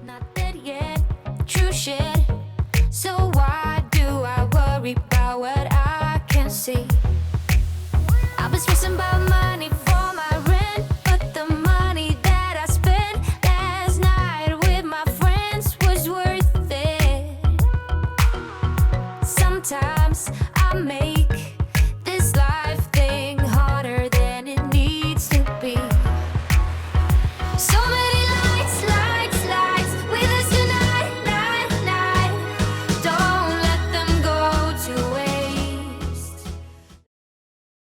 Not dead yet, true shit. So why do I worry about what I can't see? I've been stressing about money for my rent, but the money that I spent last night with my friends was worth it. Sometimes I make this life thing harder than it needs to be. So many lights, lights, lights with us tonight, night, night. Don't let them go to waste.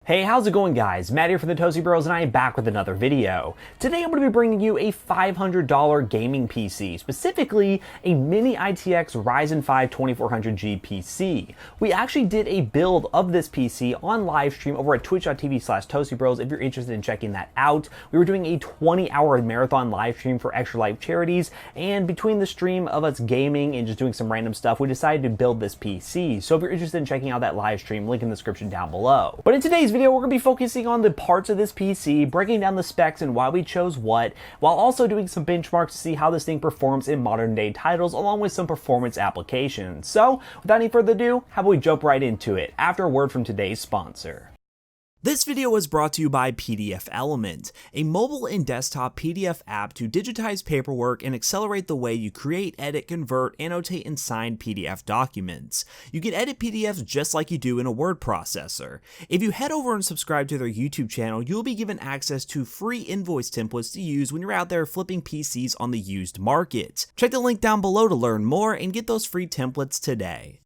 Hey, how's it going, guys? Matt here from the Toasty Bros, and I am back with another video. Today I'm going to be bringing you a $500 gaming PC, specifically a Mini ITX Ryzen 5 2400G PC. We actually did a build of this PC on live stream over at twitch.tv/ToastyBros if you're interested in checking that out. We were doing a 20-hour marathon live stream for Extra Life charities, and between the stream of us gaming and just doing some random stuff, we decided to build this PC. So if you're interested in checking out that live stream, link in the description down below. But in today's video, we're going to be focusing on the parts of this PC, breaking down the specs and why we chose what, while also doing some benchmarks to see how this thing performs in modern day titles, along with some performance applications. So, without any further ado, how about we jump right into it, after a word from today's sponsor. This video was brought to you by PDF Element, a mobile and desktop PDF app to digitize paperwork and accelerate the way you create, edit, convert, annotate, and sign PDF documents. You can edit PDFs just like you do in a word processor. If you head over and subscribe to their YouTube channel, you'll be given access to free invoice templates to use when you're out there flipping PCs on the used market. Check the link down below to learn more and get those free templates today.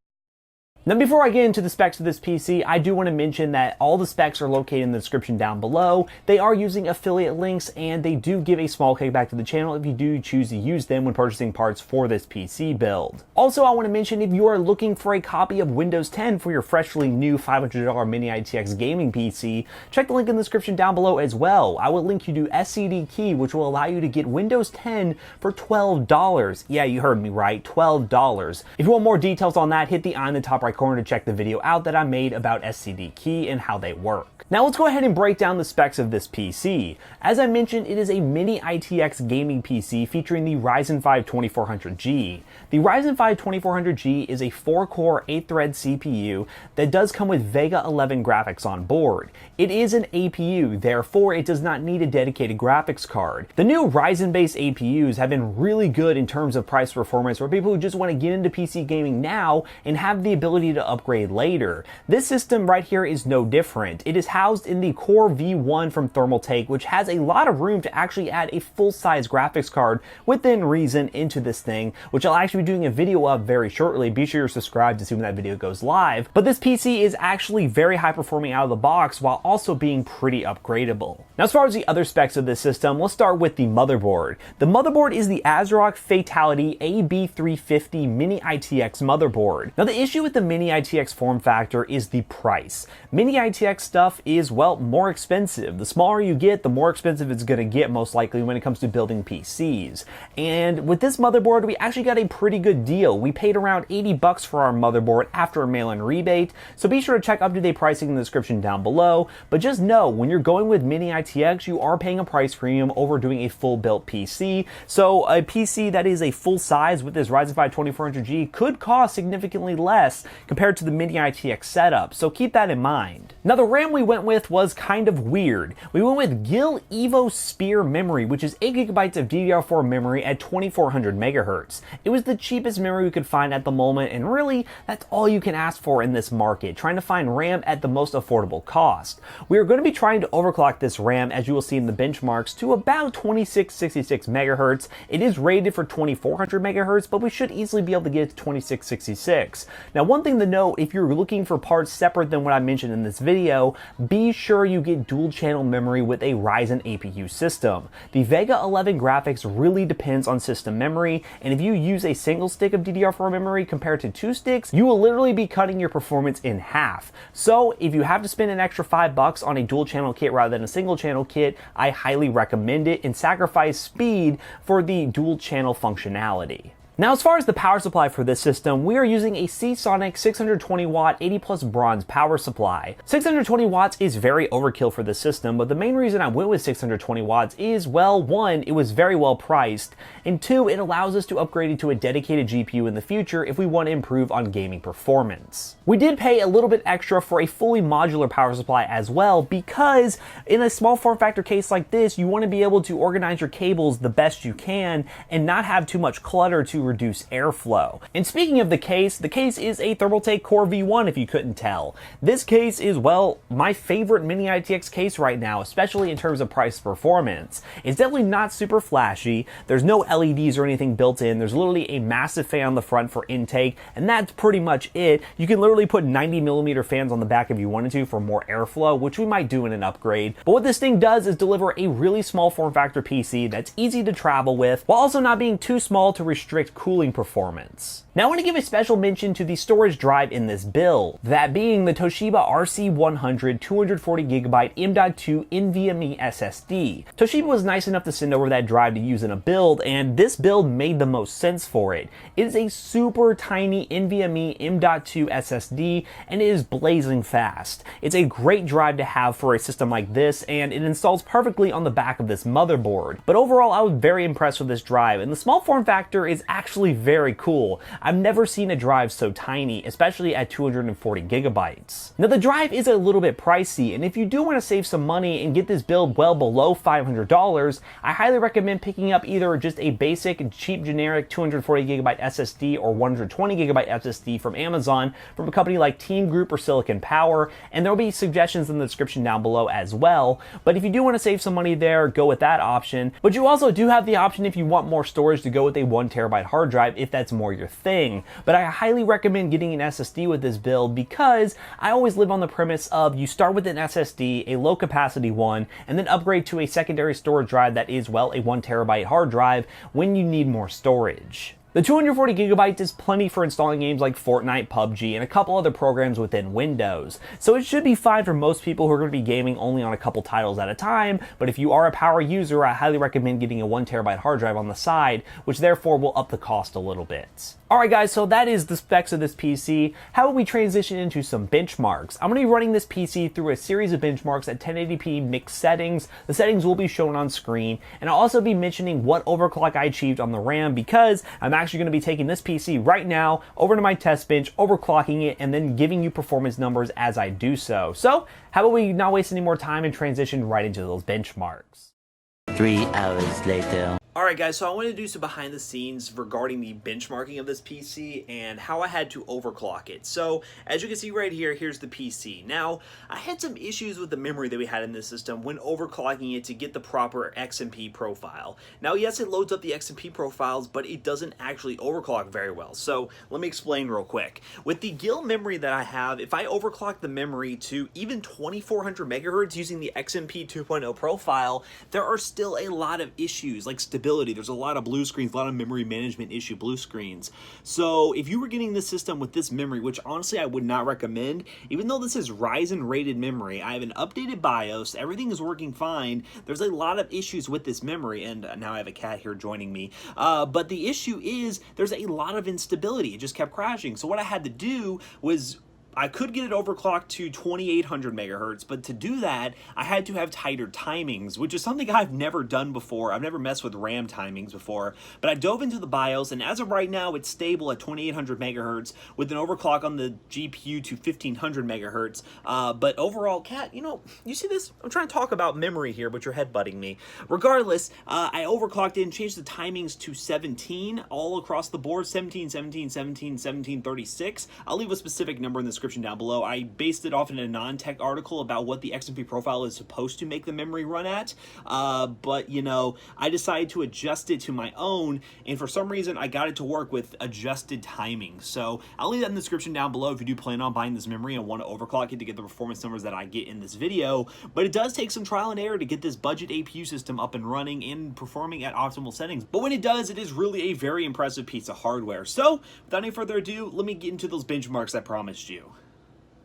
Now, before I get into the specs of this PC, I do want to mention that all the specs are located in the description down below. They are using affiliate links, and they do give a small kickback to the channel if you do choose to use them when purchasing parts for this PC build. Also, I want to mention if you are looking for a copy of Windows 10 for your freshly new $500 Mini ITX gaming PC, check the link in the description down below as well. I will link you to SCD Key, which will allow you to get Windows 10 for $12. Yeah, you heard me right, $12. If you want more details on that, hit the eye in the top right corner to check the video out that I made about SCD Key and how they work. Now let's go ahead and break down the specs of this PC. As I mentioned, it is a Mini ITX gaming PC featuring the Ryzen 5 2400G. The Ryzen 5 2400G is a 4-core, 8-thread CPU that does come with Vega 11 graphics on board. It is an APU, therefore it does not need a dedicated graphics card. The new Ryzen-based APUs have been really good in terms of price performance for people who just want to get into PC gaming now and have the ability to upgrade later. This system right here is no different. It is housed in the Core V1 from Thermaltake, which has a lot of room to actually add a full-size graphics card within reason into this thing, which I'll actually be doing a video of very shortly. Be sure you're subscribed to see when that video goes live. But this PC is actually very high performing out of the box while also being pretty upgradable. Now, as far as the other specs of this system, let's start with the motherboard. The motherboard is the ASRock Fatality AB350 Mini ITX motherboard. Now, the issue with the Mini ITX form factor is the price. Mini ITX stuff is, well, more expensive. The smaller you get, the more expensive it's going to get most likely when it comes to building PCs. And with this motherboard, we actually got a pretty good deal. We paid around $80 for our motherboard after a mail-in rebate, so be sure to check up-to-date pricing in the description down below. But just know, when you're going with Mini ITX, you are paying a price premium over doing a full-built PC. So a PC that is a full size with this Ryzen 5 2400G could cost significantly less compared to the Mini ITX setup, so keep that in mind. Now, the RAM we went with was kind of weird. We went with Gill Evo Spear memory, which is 8GB of DDR4 memory at 2400 MHz. It was the cheapest memory we could find at the moment, and really, that's all you can ask for in this market, trying to find RAM at the most affordable cost. We are going to be trying to overclock this RAM, as you will see in the benchmarks, to about 2666 MHz. It is rated for 2400 MHz, but we should easily be able to get it to 2666. Now, one thing to note, if you're looking for parts separate than what I mentioned in this video, be sure you get dual channel memory with a Ryzen APU system. The Vega 11 graphics really depends on system memory, and if you use a single stick of DDR4 memory compared to 2 sticks, you will literally be cutting your performance in half. So if you have to spend an extra $5 on a dual channel kit rather than a single channel kit, I highly recommend it and sacrifice speed for the dual channel functionality. Now, as far as the power supply for this system, we are using a Seasonic 620 watt 80 plus bronze power supply. 620 watts is very overkill for this system, but the main reason I went with 620 watts is, well, one, it was very well priced, and two, it allows us to upgrade it to a dedicated GPU in the future if we want to improve on gaming performance. We did pay a little bit extra for a fully modular power supply as well, because in a small form factor case like this, you want to be able to organize your cables the best you can and not have too much clutter to reduce airflow. And speaking of the case is a Thermaltake Core V1 if you couldn't tell. This case is, well, my favorite Mini ITX case right now, especially in terms of price performance. It's definitely not super flashy. There's no LEDs or anything built in. There's literally a massive fan on the front for intake, and that's pretty much it. You can literally put 90mm fans on the back if you wanted to for more airflow, which we might do in an upgrade. But what this thing does is deliver a really small form factor PC that's easy to travel with, while also not being too small to restrict cooling performance. Now I want to give a special mention to the storage drive in this build, that being the Toshiba RC100 240GB M.2 NVMe SSD. Toshiba was nice enough to send over that drive to use in a build, and this build made the most sense for it. It is a super tiny NVMe M.2 SSD, and it is blazing fast. It's a great drive to have for a system like this, and it installs perfectly on the back of this motherboard. But overall, I was very impressed with this drive, and the small form factor is actually very cool. I've never seen a drive so tiny, especially at 240GB. Now the drive is a little bit pricey, and if you do want to save some money and get this build well below $500, I highly recommend picking up either just a basic, cheap, generic 240GB SSD or 120GB SSD from Amazon from a company like Team Group or Silicon Power, and there will be suggestions in the description down below as well. But if you do want to save some money there, go with that option. But you also do have the option, if you want more storage, to go with a 1TB hard drive if that's more your thing. But I highly recommend getting an SSD with this build, because I always live on the premise of you start with an SSD, a low capacity one, and then upgrade to a secondary storage drive that is, well, a 1TB hard drive when you need more storage. The 240GB is plenty for installing games like Fortnite, PUBG, and a couple other programs within Windows. So it should be fine for most people who are going to be gaming only on a couple titles at a time, but if you are a power user, I highly recommend getting a 1TB hard drive on the side, which therefore will up the cost a little bit. Alright guys, so that is the specs of this PC. How about we transition into some benchmarks? I'm going to be running this PC through a series of benchmarks at 1080p mixed settings. The settings will be shown on screen, and I'll also be mentioning what overclock I achieved on the RAM, because I'm actually going to be taking this PC right now over to my test bench, overclocking it, and then giving you performance numbers as I do so. So how about we not waste any more time and transition right into those benchmarks. 3 hours later. Alright guys, so I want to do some behind the scenes regarding the benchmarking of this PC and how I had to overclock it. So, as you can see right here, here's the PC. Now, I had some issues with the memory that we had in this system when overclocking it to get the proper XMP profile. Now, yes, it loads up the XMP profiles, but it doesn't actually overclock very well. So, let me explain real quick. With the GIL memory that I have, if I overclock the memory to even 2400 megahertz using the XMP 2.0 profile, there are still a lot of issues like stability. There's a lot of blue screens, a lot of memory management issue blue screens. So if you were getting this system with this memory, which honestly I would not recommend, even though this is Ryzen rated memory, I have an updated BIOS, everything is working fine, there's a lot of issues with this memory, and now I have a cat here joining me. But the issue is there's a lot of instability. It just kept crashing. So what I had to do was, I could get it overclocked to 2800 megahertz, but to do that, I had to have tighter timings, which is something I've never done before. I've never messed with RAM timings before, but I dove into the BIOS, and as of right now, it's stable at 2800 megahertz with an overclock on the GPU to 1500 megahertz. But overall, Kat, you see this? I'm trying to talk about memory here, but you're headbutting me. Regardless, I overclocked it and changed the timings to 17 all across the board, 17, 17, 17, 17, 36. I'll leave a specific number in the description down below. I based it off in a non-tech article about what the XMP profile is supposed to make the memory run at, but I decided to adjust it to my own, and for some reason I got it to work with adjusted timing. So I'll leave that in the description down below if you do plan on buying this memory and want to overclock it to get the performance numbers that I get in this video. But it does take some trial and error to get this budget APU system up and running and performing at optimal settings, but when it does, it is really a very impressive piece of hardware. So without any further ado, let me get into those benchmarks I promised you.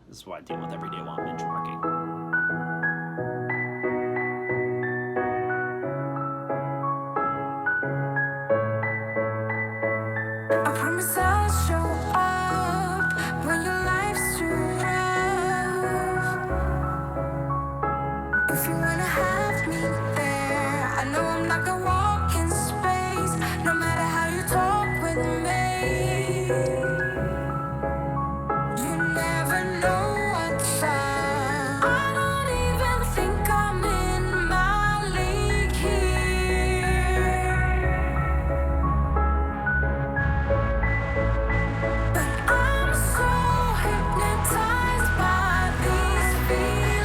This is what I deal with every day while I'm benchmarking. with me. You never know what's up. I don't even think I'm in my league here. But I'm so hypnotized by these feelings.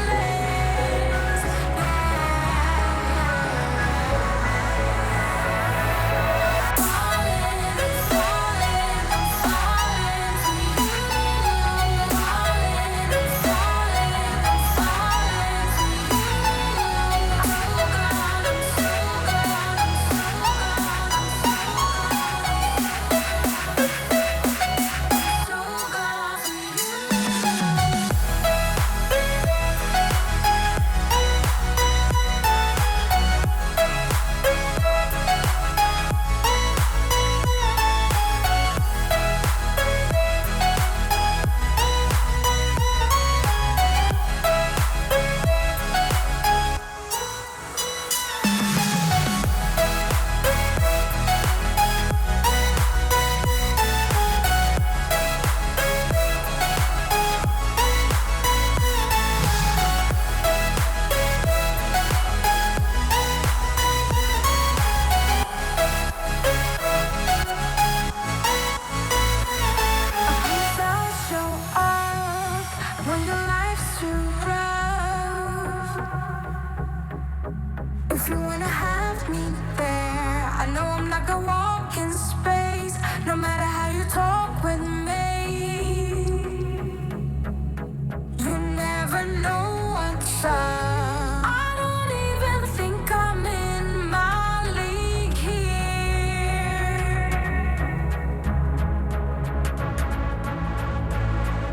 If you wanna have me there, I know I'm like a walk in space. No matter how you talk with me, you never know what's up. I don't even think I'm in my league here.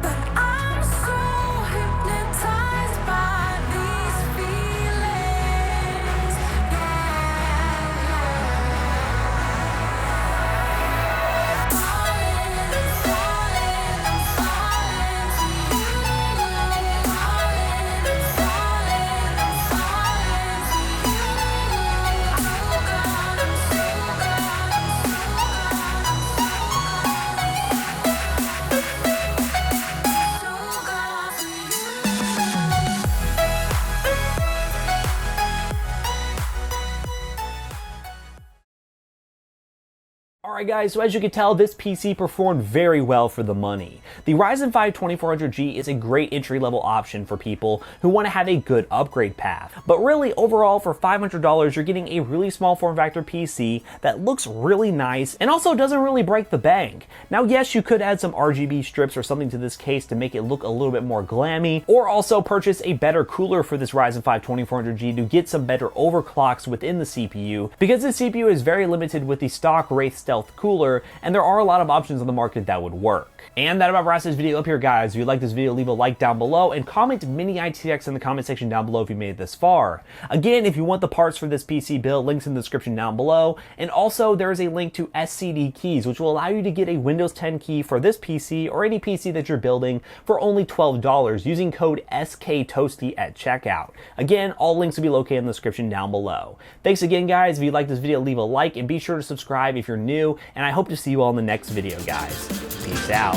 But I'm so hypnotized by these feelings. Alright guys, so as you can tell, this PC performed very well for the money. The Ryzen 5 2400G is a great entry-level option for people who want to have a good upgrade path. But really, overall, for $500, you're getting a really small form factor PC that looks really nice and also doesn't really break the bank. Now yes, you could add some RGB strips or something to this case to make it look a little bit more glammy, or also purchase a better cooler for this Ryzen 5 2400G to get some better overclocks within the CPU, because the CPU is very limited with the stock Wraith Stealth cooler, and there are a lot of options on the market that would work. And that about wraps this video up here, guys. If you like this video, leave a like down below and comment Mini ITX in the comment section down below if you made it this far. Again, if you want the parts for this PC build, links in the description down below. And also there is a link to SCD keys, which will allow you to get a Windows 10 key for this PC or any PC that you're building for only $12 using code SKToasty at checkout. Again, all links will be located in the description down below. Thanks again, guys. If you like this video, leave a like and be sure to subscribe if you're new. And I hope to see you all in the next video, guys. Peace out.